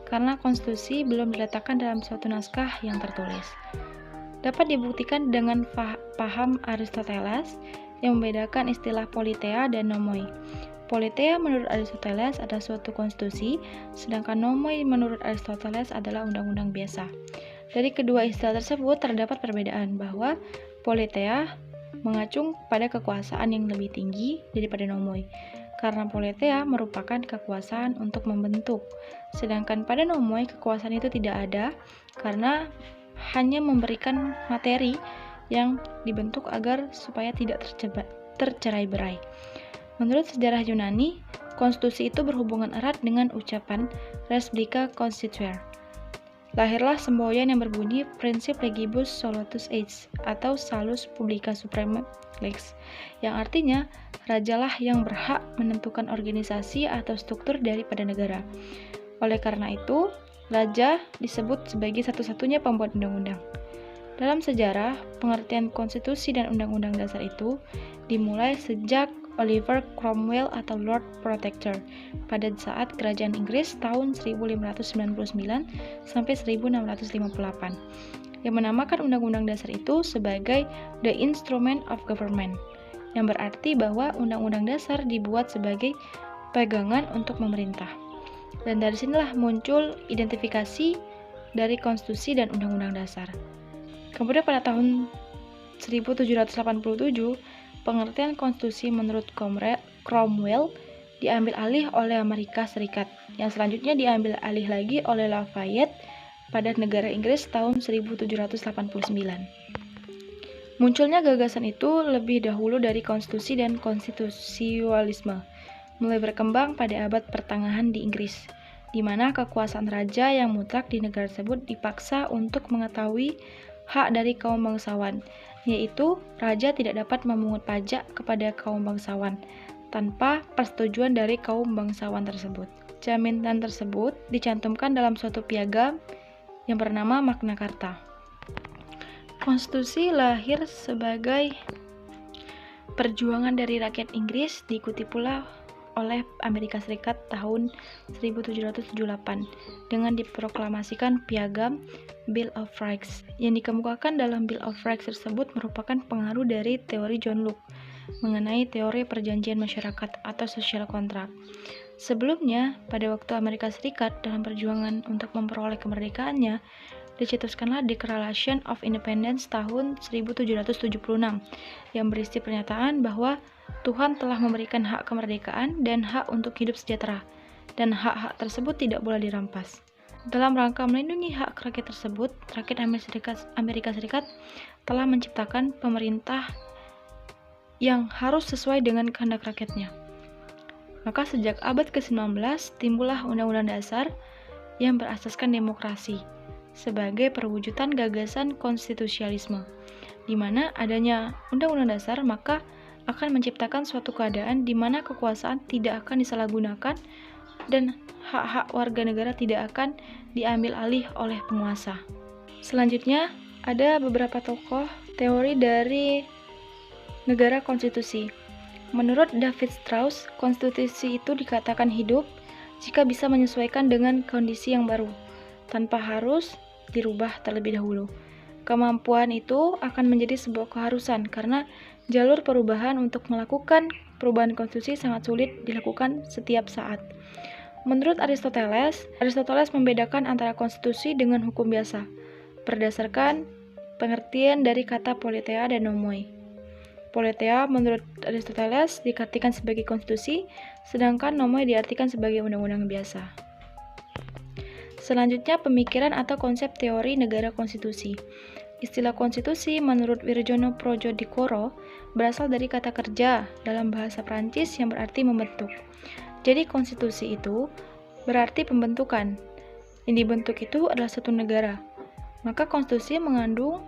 karena konstitusi belum diletakkan dalam suatu naskah yang tertulis. Dapat dibuktikan dengan paham Aristoteles yang membedakan istilah politeia dan nomoi. Politeia menurut Aristoteles adalah suatu konstitusi, sedangkan nomoi menurut Aristoteles adalah undang-undang biasa. Dari kedua istilah tersebut terdapat perbedaan bahwa politeia mengacung pada kekuasaan yang lebih tinggi daripada nomoi, karena politeia merupakan kekuasaan untuk membentuk, sedangkan pada nomoi kekuasaan itu tidak ada karena hanya memberikan materi yang dibentuk agar supaya tidak tercerai-berai. Menurut sejarah Yunani, konstitusi itu berhubungan erat dengan ucapan res publica constituere. Lahirlah semboyan yang berbunyi prinsip legibus solutus ex atau salus publica suprema lex, yang artinya rajalah yang berhak menentukan organisasi atau struktur daripada negara. Oleh karena itu, raja disebut sebagai satu-satunya pembuat undang-undang. Dalam sejarah, pengertian konstitusi dan undang-undang dasar itu dimulai sejak Oliver Cromwell atau Lord Protector pada saat kerajaan Inggris tahun 1599 sampai 1658 yang menamakan undang-undang dasar itu sebagai The Instrument of Government, yang berarti bahwa undang-undang dasar dibuat sebagai pegangan untuk memerintah. Dan dari sinilah muncul identifikasi dari konstitusi dan undang-undang dasar. Kemudian pada tahun 1787, pengertian konstitusi menurut Cromwell diambil alih oleh Amerika Serikat, yang selanjutnya diambil alih lagi oleh Lafayette pada negara Inggris tahun 1789. Munculnya gagasan itu lebih dahulu dari konstitusi dan konstitusionalisme, mulai berkembang pada abad pertengahan di Inggris, di mana kekuasaan raja yang mutlak di negara tersebut dipaksa untuk mengetahui hak dari kaum bangsawan, yaitu raja tidak dapat memungut pajak kepada kaum bangsawan tanpa persetujuan dari kaum bangsawan tersebut. Jaminan tersebut dicantumkan dalam suatu piagam yang bernama Magna Carta. Konstitusi lahir sebagai perjuangan dari rakyat Inggris, diikuti pula oleh Amerika Serikat tahun 1778 dengan diproklamasikan piagam Bill of Rights. Yang dikemukakan dalam Bill of Rights tersebut merupakan pengaruh dari teori John Locke mengenai teori perjanjian masyarakat atau social contract. Sebelumnya, pada waktu Amerika Serikat dalam perjuangan untuk memperoleh kemerdekaannya, dicetuskanlah Declaration of Independence tahun 1776 yang berisi pernyataan bahwa Tuhan telah memberikan hak kemerdekaan dan hak untuk hidup sejahtera, dan hak-hak tersebut tidak boleh dirampas. Dalam rangka melindungi hak rakyat tersebut, rakyat Amerika Serikat telah menciptakan pemerintah yang harus sesuai dengan kehendak rakyatnya. Maka sejak abad ke-19 timbullah Undang-Undang Dasar yang berasaskan demokrasi sebagai perwujudan gagasan konstitusialisme, di mana adanya Undang-Undang Dasar maka akan menciptakan suatu keadaan di mana kekuasaan tidak akan disalahgunakan dan hak-hak warga negara tidak akan diambil alih oleh penguasa. Selanjutnya, ada beberapa tokoh teori dari negara konstitusi. Menurut David Strauss, konstitusi itu dikatakan hidup jika bisa menyesuaikan dengan kondisi yang baru, tanpa harus dirubah terlebih dahulu. Kemampuan itu akan menjadi sebuah keharusan karena jalur perubahan untuk melakukan perubahan konstitusi sangat sulit dilakukan setiap saat. Menurut Aristoteles membedakan antara konstitusi dengan hukum biasa, berdasarkan pengertian dari kata politeia dan nomoi. Politeia menurut Aristoteles diartikan sebagai konstitusi, sedangkan nomoi diartikan sebagai undang-undang biasa. Selanjutnya, pemikiran atau konsep teori negara konstitusi. Istilah konstitusi menurut Virgilio Projodicoro berasal dari kata kerja dalam bahasa Prancis yang berarti membentuk. Jadi konstitusi itu berarti pembentukan. Yang dibentuk itu adalah satu negara. Maka konstitusi mengandung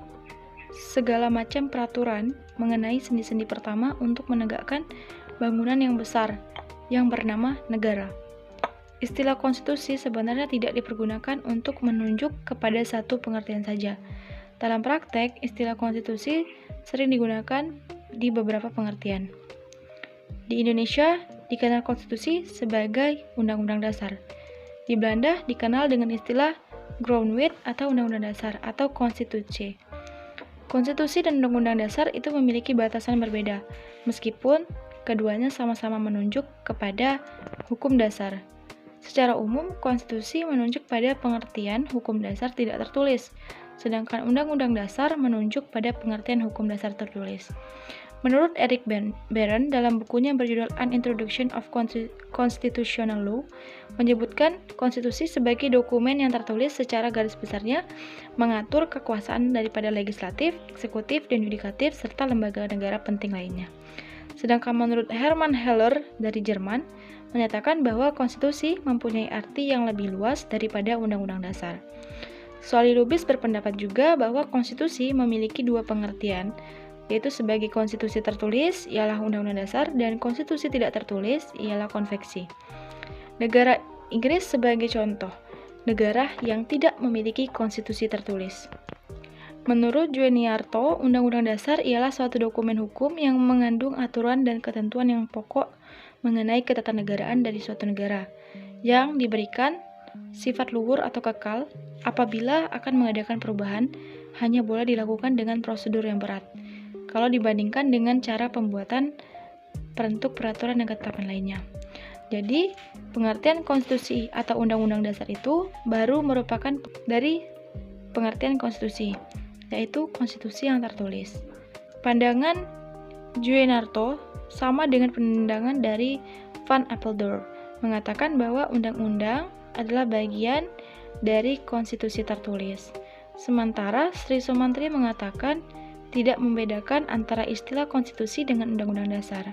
segala macam peraturan mengenai sendi-sendi pertama untuk menegakkan bangunan yang besar yang bernama negara. Istilah konstitusi sebenarnya tidak dipergunakan untuk menunjuk kepada satu pengertian saja. Dalam praktek, istilah konstitusi sering digunakan di beberapa pengertian. Di Indonesia, dikenal konstitusi sebagai Undang-Undang Dasar. Di Belanda dikenal dengan istilah Grondwet atau Undang-Undang Dasar atau Konstitusi. Konstitusi dan Undang-Undang Dasar itu memiliki batasan berbeda, meskipun keduanya sama-sama menunjuk kepada hukum dasar. Secara umum, konstitusi menunjuk pada pengertian hukum dasar tidak tertulis, sedangkan Undang-Undang Dasar menunjuk pada pengertian hukum dasar tertulis. Menurut Eric Barron dalam bukunya berjudul An Introduction of Constitutional Law, menyebutkan konstitusi sebagai dokumen yang tertulis secara garis besarnya mengatur kekuasaan daripada legislatif, eksekutif, dan yudikatif serta lembaga negara penting lainnya. Sedangkan menurut Hermann Heller dari Jerman, menyatakan bahwa konstitusi mempunyai arti yang lebih luas daripada Undang-Undang Dasar. Solly Lubis berpendapat juga bahwa konstitusi memiliki dua pengertian, yaitu sebagai konstitusi tertulis ialah Undang-Undang Dasar dan konstitusi tidak tertulis ialah konveksi. Negara Inggris sebagai contoh, negara yang tidak memiliki konstitusi tertulis. Menurut Jueniarto, Undang-Undang Dasar ialah suatu dokumen hukum yang mengandung aturan dan ketentuan yang pokok mengenai ketatanegaraan dari suatu negara, yang diberikan sifat luhur atau kekal apabila akan mengadakan perubahan hanya boleh dilakukan dengan prosedur yang berat kalau dibandingkan dengan cara pembuatan bentuk peraturan dan ketetapan lainnya. Jadi, pengertian konstitusi atau undang-undang dasar itu baru merupakan dari pengertian konstitusi, yaitu konstitusi yang tertulis. Pandangan Jueniarto sama dengan pandangan dari Van Apeldoorn, mengatakan bahwa undang-undang adalah bagian dari konstitusi tertulis. Sementara Sri Somantri mengatakan tidak membedakan antara istilah konstitusi dengan undang-undang dasar.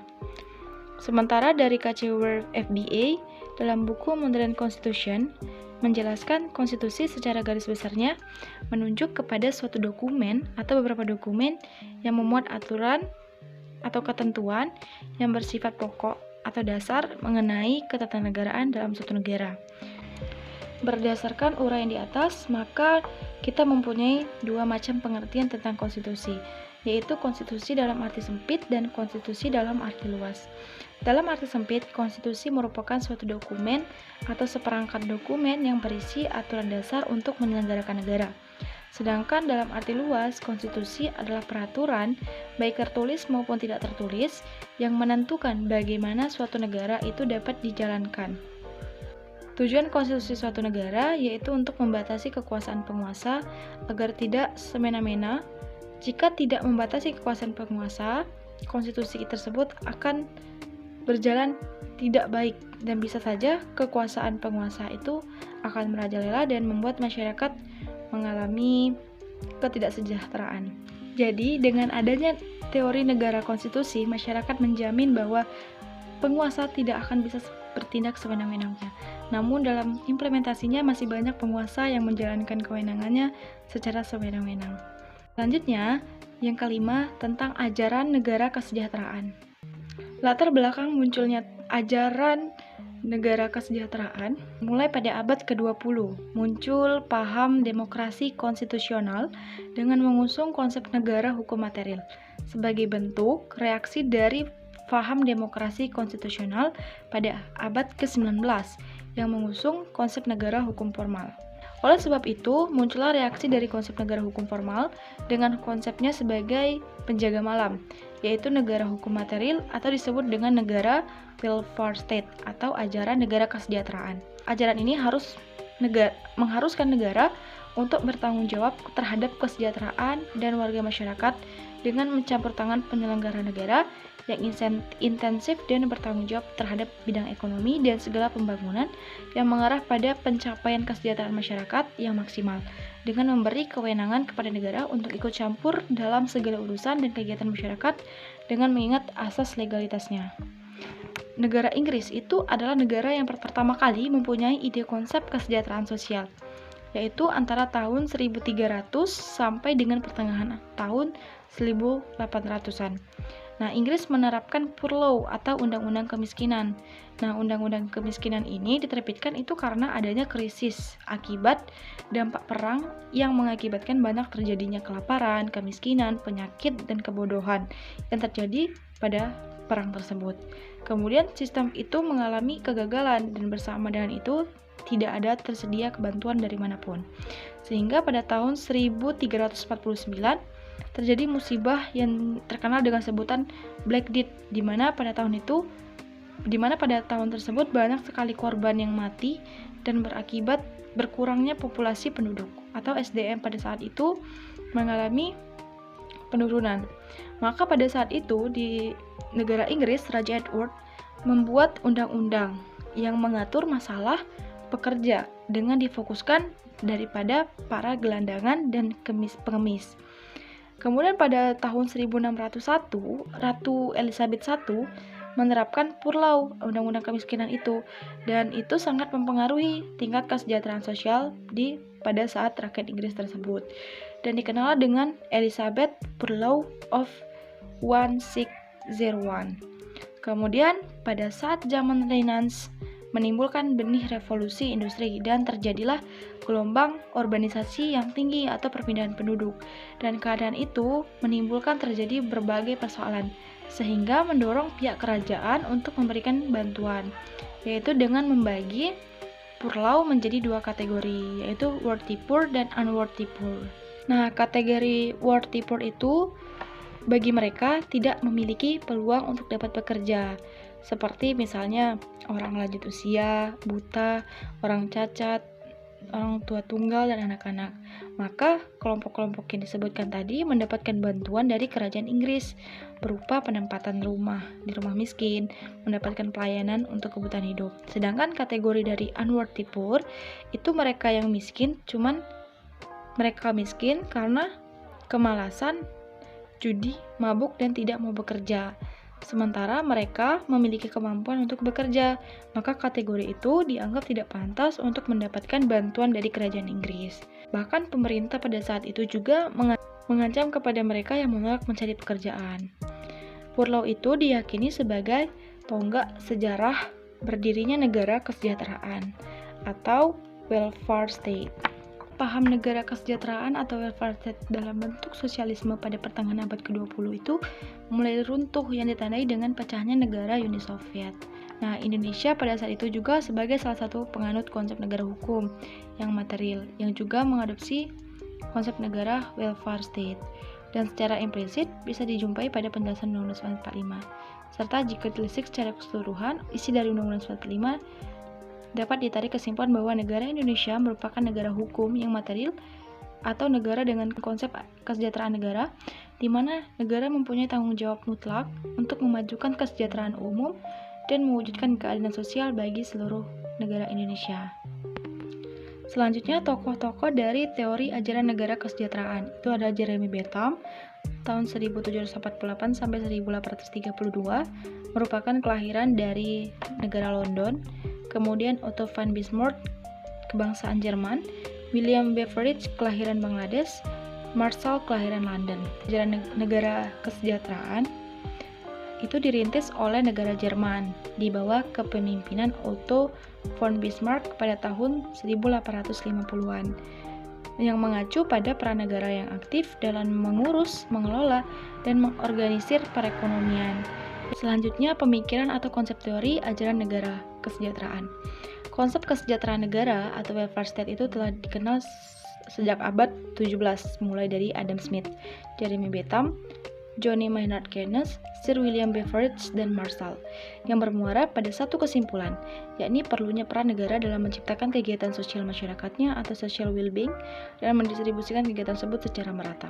Sementara dari K.C. Ward FBA dalam buku Modern Constitution menjelaskan konstitusi secara garis besarnya menunjuk kepada suatu dokumen atau beberapa dokumen yang memuat aturan atau ketentuan yang bersifat pokok atau dasar mengenai ketatanegaraan dalam suatu negara. Berdasarkan uraian di atas, maka kita mempunyai dua macam pengertian tentang konstitusi, yaitu konstitusi dalam arti sempit dan konstitusi dalam arti luas. Dalam arti sempit, konstitusi merupakan suatu dokumen atau seperangkat dokumen yang berisi aturan dasar untuk menyelenggarakan negara. Sedangkan dalam arti luas, konstitusi adalah peraturan, baik tertulis maupun tidak tertulis, yang menentukan bagaimana suatu negara itu dapat dijalankan. Tujuan konstitusi suatu negara yaitu untuk membatasi kekuasaan penguasa agar tidak semena-mena. Jika tidak membatasi kekuasaan penguasa, konstitusi tersebut akan berjalan tidak baik dan bisa saja kekuasaan penguasa itu akan merajalela dan membuat masyarakat mengalami ketidaksejahteraan. Jadi, dengan adanya teori negara konstitusi, masyarakat menjamin bahwa penguasa tidak akan bisa bertindak sewenang-wenangnya. Namun dalam implementasinya masih banyak penguasa yang menjalankan kewenangannya secara sewenang-wenang. Selanjutnya, yang kelima tentang ajaran negara kesejahteraan. Latar belakang munculnya ajaran negara kesejahteraan mulai pada abad ke-20. Muncul paham demokrasi konstitusional dengan mengusung konsep negara hukum material sebagai bentuk reaksi dari paham demokrasi konstitusional pada abad ke-19 yang mengusung konsep negara hukum formal. Oleh sebab itu, muncullah reaksi dari konsep negara hukum formal dengan konsepnya sebagai penjaga malam, yaitu negara hukum material atau disebut dengan negara welfare state atau ajaran negara kesejahteraan. Ajaran ini mengharuskan negara untuk bertanggung jawab terhadap kesejahteraan dan warga masyarakat dengan mencampur tangan penyelenggara negara yang intensif dan bertanggung jawab terhadap bidang ekonomi dan segala pembangunan yang mengarah pada pencapaian kesejahteraan masyarakat yang maksimal dengan memberi kewenangan kepada negara untuk ikut campur dalam segala urusan dan kegiatan masyarakat dengan mengingat asas legalitasnya. Negara Inggris itu adalah negara yang pertama kali mempunyai ide konsep kesejahteraan sosial, yaitu antara tahun 1300 sampai dengan pertengahan tahun 1800-an. Nah, Inggris menerapkan Poor Law atau Undang-Undang Kemiskinan. Nah, Undang-Undang Kemiskinan ini diterbitkan itu karena adanya krisis akibat dampak perang yang mengakibatkan banyak terjadinya kelaparan, kemiskinan, penyakit, dan kebodohan yang terjadi pada perang tersebut. Kemudian sistem itu mengalami kegagalan dan bersama dengan itu tidak ada tersedia kebantuan dari manapun. Sehingga pada tahun 1349 terjadi musibah yang terkenal dengan sebutan Black Death, di mana pada tahun tersebut banyak sekali korban yang mati dan berakibat berkurangnya populasi penduduk atau SDM pada saat itu mengalami penurunan. Maka pada saat itu di negara Inggris, Raja Edward membuat undang-undang yang mengatur masalah pekerja dengan difokuskan daripada para gelandangan dan pengemis. Kemudian pada tahun 1601, Ratu Elizabeth I menerapkan Poor Law, Undang-Undang Kemiskinan itu, dan itu sangat mempengaruhi tingkat kesejahteraan sosial pada saat rakyat Inggris tersebut, dan dikenal dengan Elizabeth Poor Law of 1601. Kemudian pada saat zaman Renaissance menimbulkan benih revolusi industri dan terjadilah gelombang urbanisasi yang tinggi atau perpindahan penduduk, dan keadaan itu menimbulkan terjadi berbagai persoalan sehingga mendorong pihak kerajaan untuk memberikan bantuan, yaitu dengan membagi Poor Law menjadi dua kategori, yaitu worthy poor dan unworthy poor. Nah, kategori worthy poor itu bagi mereka tidak memiliki peluang untuk dapat bekerja, seperti misalnya orang lanjut usia, buta, orang cacat, orang tua tunggal, dan anak-anak. Maka kelompok-kelompok yang disebutkan tadi mendapatkan bantuan dari kerajaan Inggris berupa penempatan rumah di rumah miskin, mendapatkan pelayanan untuk kebutuhan hidup. Sedangkan kategori dari unworthy poor itu mereka yang miskin, cuman mereka miskin karena kemalasan, judi, mabuk, dan tidak mau bekerja. Sementara mereka memiliki kemampuan untuk bekerja, maka kategori itu dianggap tidak pantas untuk mendapatkan bantuan dari kerajaan Inggris. Bahkan pemerintah pada saat itu juga mengancam kepada mereka yang menolak mencari pekerjaan. Poor Law itu diyakini sebagai tonggak sejarah berdirinya negara kesejahteraan atau welfare state. Paham negara kesejahteraan atau welfare state dalam bentuk sosialisme pada pertengahan abad ke-20 itu mulai runtuh yang ditandai dengan pecahnya negara Uni Soviet. Nah, Indonesia pada saat itu juga sebagai salah satu penganut konsep negara hukum yang material, yang juga mengadopsi konsep negara welfare state, dan secara implisit bisa dijumpai pada penjelasan Undang-Undang 45. Serta jika ditelisik secara keseluruhan, isi dari Undang-Undang 45 dapat ditarik kesimpulan bahwa negara Indonesia merupakan negara hukum yang material atau negara dengan konsep kesejahteraan negara, di mana negara mempunyai tanggung jawab mutlak untuk memajukan kesejahteraan umum dan mewujudkan keadilan sosial bagi seluruh negara Indonesia. Selanjutnya, tokoh-tokoh dari teori ajaran negara kesejahteraan. Itu ada Jeremy Bentham, tahun 1748 sampai 1832, merupakan kelahiran dari negara London. Kemudian Otto von Bismarck, kebangsaan Jerman. William Beveridge, kelahiran Bangladesh. Marshall, kelahiran London. Ajaran negara kesejahteraan itu dirintis oleh negara Jerman di bawah kepemimpinan Otto von Bismarck pada tahun 1850-an, yang mengacu pada peran negara yang aktif dalam mengurus, mengelola, dan mengorganisir perekonomian. Selanjutnya, pemikiran atau konsep teori ajaran negara kesejahteraan. Konsep kesejahteraan negara atau welfare state itu telah dikenal sejak abad 17, mulai dari Adam Smith, Jeremy Bentham, John Maynard Keynes, Sir William Beveridge, dan Marshall, yang bermuara pada satu kesimpulan, yakni perlunya peran negara dalam menciptakan kegiatan sosial masyarakatnya atau social well-being dan mendistribusikan kegiatan tersebut secara merata.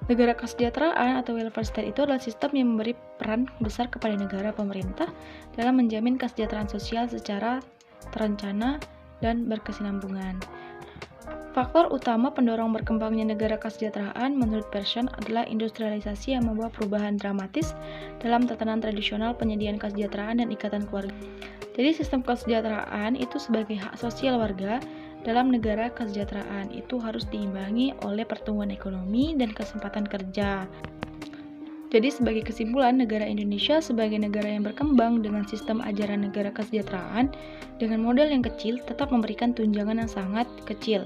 Negara kesejahteraan atau welfare state itu adalah sistem yang memberi peran besar kepada negara pemerintah dalam menjamin kesejahteraan sosial secara terencana dan berkesinambungan. Faktor utama pendorong berkembangnya negara kesejahteraan menurut Persson adalah industrialisasi yang membawa perubahan dramatis dalam tatanan tradisional penyediaan kesejahteraan dan ikatan keluarga. Jadi sistem kesejahteraan itu sebagai hak sosial warga dalam negara kesejahteraan itu harus diimbangi oleh pertumbuhan ekonomi dan kesempatan kerja. Jadi sebagai kesimpulan, negara Indonesia sebagai negara yang berkembang dengan sistem ajaran negara kesejahteraan dengan modal yang kecil tetap memberikan tunjangan yang sangat kecil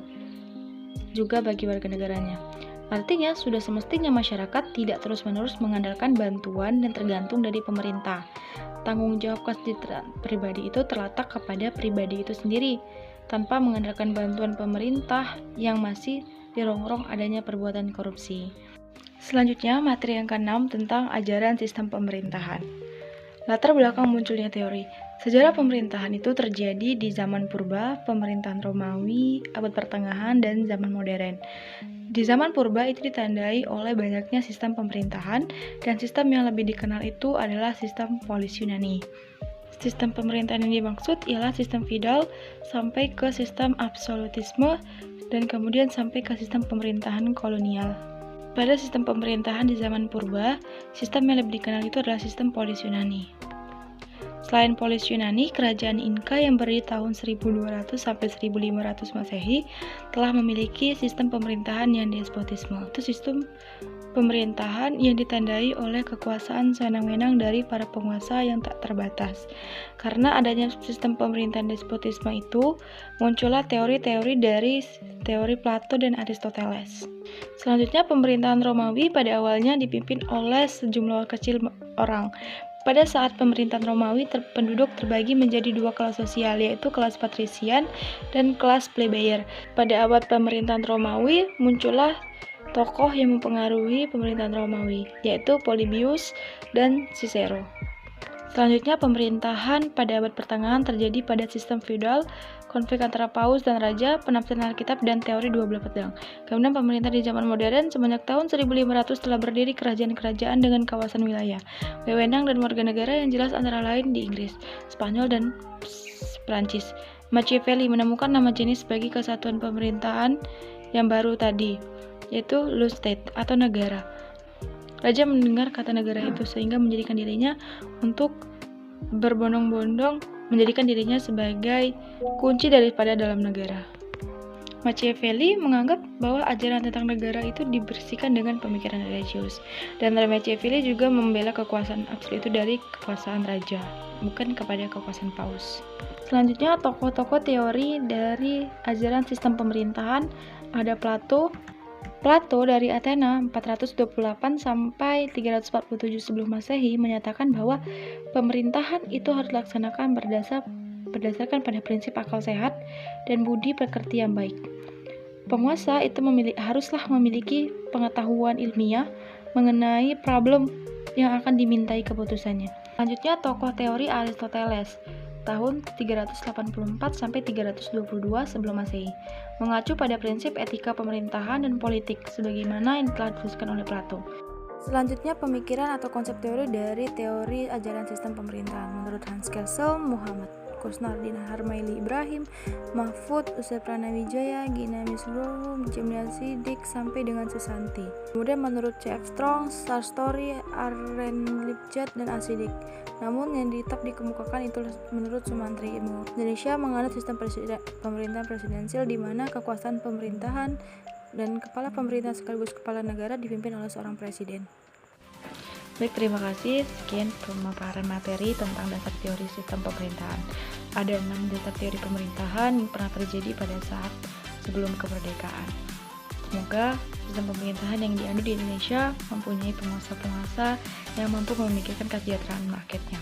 juga bagi warga negaranya. Artinya, sudah semestinya masyarakat tidak terus-menerus mengandalkan bantuan dan tergantung dari pemerintah. Tanggung jawab kesejahteraan pribadi itu terletak kepada pribadi itu sendiri, tanpa mengandalkan bantuan pemerintah yang masih dirongrong adanya perbuatan korupsi. Selanjutnya, materi yang ke-6 tentang ajaran sistem pemerintahan. Latar belakang munculnya teori. Sejarah pemerintahan itu terjadi di zaman purba, pemerintahan Romawi, abad pertengahan, dan zaman modern. Di zaman purba itu ditandai oleh banyaknya sistem pemerintahan, dan sistem yang lebih dikenal itu adalah sistem polis Yunani. Sistem pemerintahan yang dimaksud ialah sistem feodal sampai ke sistem absolutisme, dan kemudian sampai ke sistem pemerintahan kolonial. Pada sistem pemerintahan di zaman purba, sistem yang lebih dikenal itu adalah sistem polis Yunani. Selain polis Yunani, kerajaan Inka yang berdiri tahun 1200 sampai 1500 Masehi telah memiliki sistem pemerintahan yang despotisme. Itu sistem pemerintahan yang ditandai oleh kekuasaan sewenang-wenang dari para penguasa yang tak terbatas. Karena adanya sistem pemerintahan despotisme itu, muncullah teori-teori dari teori Plato dan Aristoteles. Selanjutnya, pemerintahan Romawi pada awalnya dipimpin oleh sejumlah kecil orang. Pada saat pemerintahan Romawi, penduduk terbagi menjadi dua kelas sosial, yaitu kelas patrisian dan kelas plebeyer. Pada abad pemerintahan Romawi, muncullah tokoh yang mempengaruhi pemerintahan Romawi, yaitu Polybius dan Cicero. Selanjutnya, pemerintahan pada abad pertengahan terjadi pada sistem feodal, konflik antara paus dan raja, penafsiran Alkitab, dan teori dua belah pedang. Kemudian pemerintah di zaman modern, semenjak tahun 1500 telah berdiri kerajaan-kerajaan dengan kawasan wilayah, wewenang dan warga negara yang jelas antara lain di Inggris, Spanyol, dan Prancis. Machiavelli menemukan nama jenis bagi kesatuan pemerintahan yang baru tadi, yaitu le state atau negara. Raja mendengar kata negara itu sehingga menjadikan dirinya untuk berbondong-bondong menjadikan dirinya sebagai kunci daripada dalam negara. Machiavelli menganggap bahwa ajaran tentang negara itu dibersihkan dengan pemikiran religius, dan Machiavelli juga membela kekuasaan absolut itu dari kekuasaan raja, bukan kepada kekuasaan paus. Selanjutnya, tokoh-tokoh teori dari ajaran sistem pemerintahan ada Plato dari Athena 428 sampai 347 sebelum Masehi menyatakan bahwa pemerintahan itu harus dilaksanakan berdasarkan pada prinsip akal sehat dan budi pekerti yang baik. Penguasa itu haruslah memiliki pengetahuan ilmiah mengenai problem yang akan dimintai keputusannya. Selanjutnya, tokoh teori Aristoteles tahun 384 sampai 322 sebelum Masehi, mengacu pada prinsip etika pemerintahan dan politik sebagaimana yang telah dituliskan oleh Plato. Selanjutnya, pemikiran atau konsep teori dari teori ajaran sistem pemerintahan menurut Hans Kessel, Muhammad Kusnardin Harmaili Ibrahim, Mahfud, Usai Pranawijaya, Gina Misrohu, Jemila Sidik, sampai dengan Susanti. Kemudian menurut C.F. Strong, Sartori, Arlen Lipjat, dan Asidik. Namun yang tetap dikemukakan itu menurut Sumantri Indonesia menganut sistem pemerintahan presidensial di mana kekuasaan pemerintahan dan kepala pemerintahan sekaligus kepala negara dipimpin oleh seorang presiden. Baik, terima kasih. Sekian pemaparan materi tentang dasar teori sistem pemerintahan. Ada 6 dasar teori pemerintahan yang pernah terjadi pada saat sebelum kemerdekaan. Semoga sistem pemerintahan yang dianut di Indonesia mempunyai penguasa-penguasa yang mampu memikirkan kesejahteraan rakyatnya.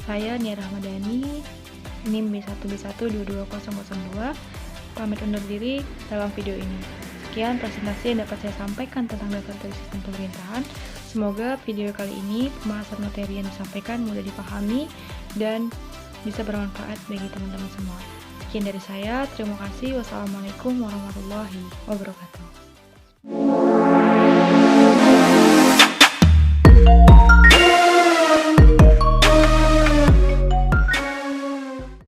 Saya Nia Rahmadani, NIM B1B12202, pamit undur diri dalam video ini. Sekian presentasi yang dapat saya sampaikan tentang dasar teori sistem pemerintahan. Semoga video kali ini pembahasan materi yang disampaikan mudah dipahami dan bisa bermanfaat bagi teman-teman semua. Sekian dari saya, terima kasih. Wassalamualaikum warahmatullahi wabarakatuh.